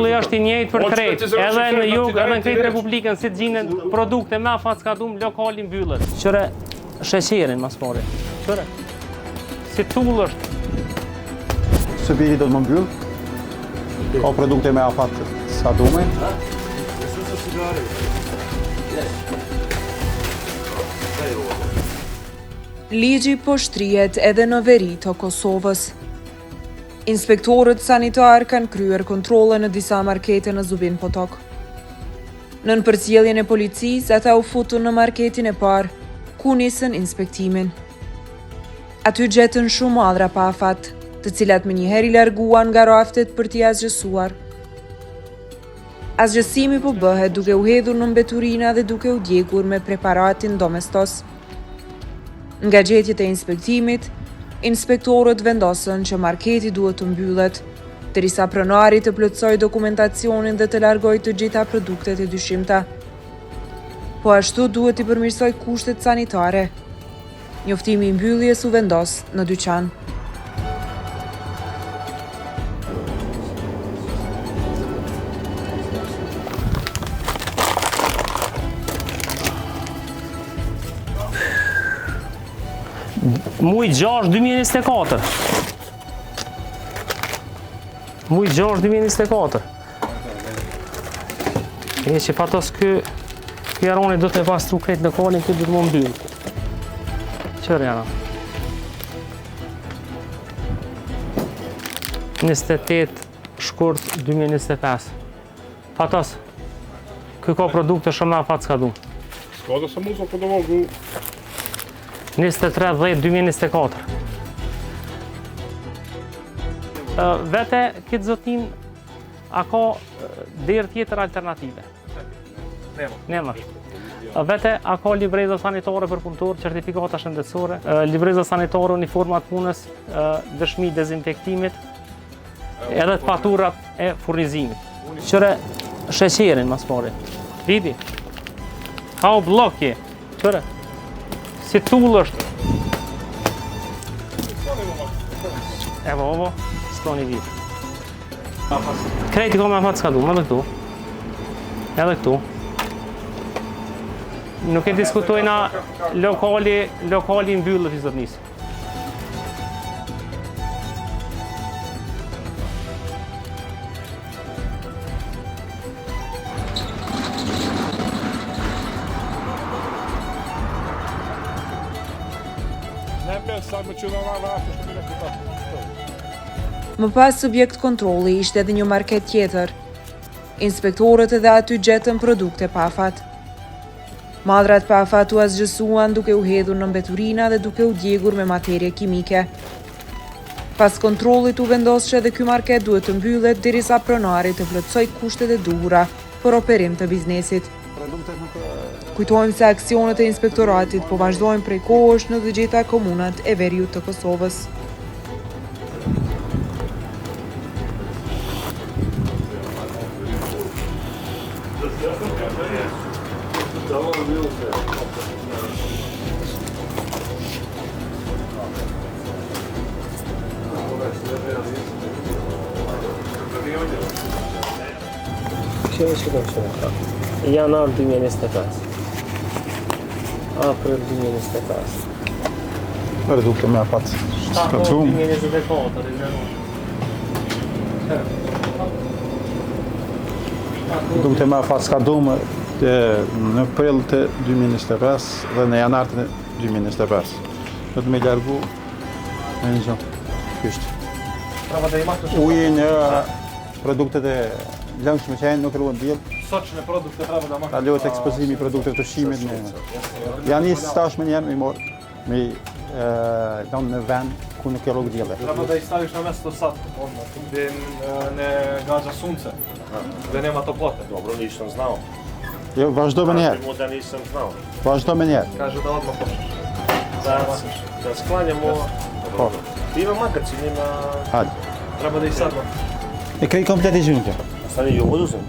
Rregulli është I njëjtë për krejt. Edhe në jug, edhe në krejt Republikën si të gjinen produkte me afat skadum, lokali mbyllet. Qëre sheqerin mas pari. Qëre. Si tull është. Subiri do të më mbyll. Ka produkte me afat skadume. Ligji po shtrihet edhe në veri të Kosovës. Inspektorët sanitar kanë kryer kontrole në disa markete në Zubin Potok. Nën përcjelljen e policisë, ata u futën në marketin e parë, ku nisën inspektimin. Aty gjetën shumë madhra pa afat, të cilat menjëherë I larguan nga raftet për t'i azgjësuar. Azgjësimi po bëhet duke u hedhur në mbeturina dhe duke u djegur me preparatin domestos. Nga gjetjet e inspektimit, inspektorët vendosën që marketi duhet të mbyllet, derisa pronari të plotësoj dokumentacionin dhe të largoj të gjitha produktet e dyshimta. Po ashtu duhet I përmirësoj kushtet sanitare. Njoftimi I mbylljes u vendos në dyqan. Muj 6-2024. Muj 6-2024. E që patos ky jaroni do të me pastru krejt lokalin, ky do të më mbyll. Qërë jana? 28 shkurt 2025. Patos, ky ka produkte shumë na afat skadum. Ska da sam uzao pod ovogu 23/10/2024. Vete këtë zotin, a ka derë tjetër alternative? Nema. Vete, a ka libreza sanitare për punëtor, certifikata shëndetësore, libreza sanitare, uniformat punës, dëshmi dezinfektimit, edhe të faturat e furnizimit. Qëre sheqerin mas pari. Vidi? Ka o blokje. Qëre? Si tull është. Evo, s'koni vit. Krejti ka me afat skadum, edhe këtu. Edhe këtu. Nuk e diskutojna lokali mbyllët I zotnisë. Më pas subjekt kontrolli ishte edhe një market tjetër. Inspektorët edhe aty gjetën produkte pa afat. Madhrat pa afat u azgjësuan duke u hedhur në mbeturina dhe duke u djegur me materie kimike. Pas kontrollit u vendos që edhe ky market duhet të mbyllet derisa pronari të plotësoj kushtet e duhura për operim të biznesit. Kujtojmë se aksionet e inspektoratit po vazhdojnë prej kohësh në të gjitha komunat e veriut të Kosovës. Janar 2025. April 2025. Produkte me afat skadum. 2024. Produkte me afat skadum në prill të 2025 dhe në janar të 2025. Do të me largu në një gjë. Ujin e produktet e lëngshme që nuk ruan diell. sočne produkte treba da makar. Taljot ekspozimi produkte të ushqimit në. Janë nisë stash me njerë me donë në vend ku nuk e rrugë dielle. Treba da ih staviš na mesto sad, gdje ne gađa sunce, gdje nema toplote. Dobro, nisam znao. Jo, vazhdo me njerë. Da nisam znao. Vazhdo me njerë. Kaže da odmah počneš. Da sklanjamo. Po. Ima magacin, ima... Hajde. Treba da ih sad E krij komplet I gjunke. Stani ju oduzem.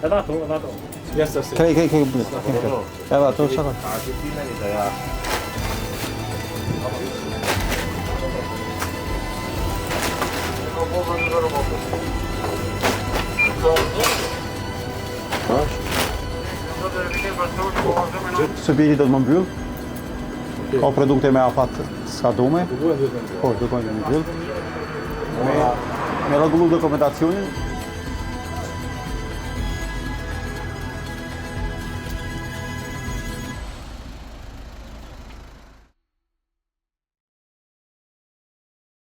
Edhe ato. Jeste si. Krij komplet. Edhe ato shaka. Kaži ti meni da ja... subjekti do të më mbyll. Ka produkte me afat skadume. Po, do të më mbyll. Me rregullu dokumentacionin,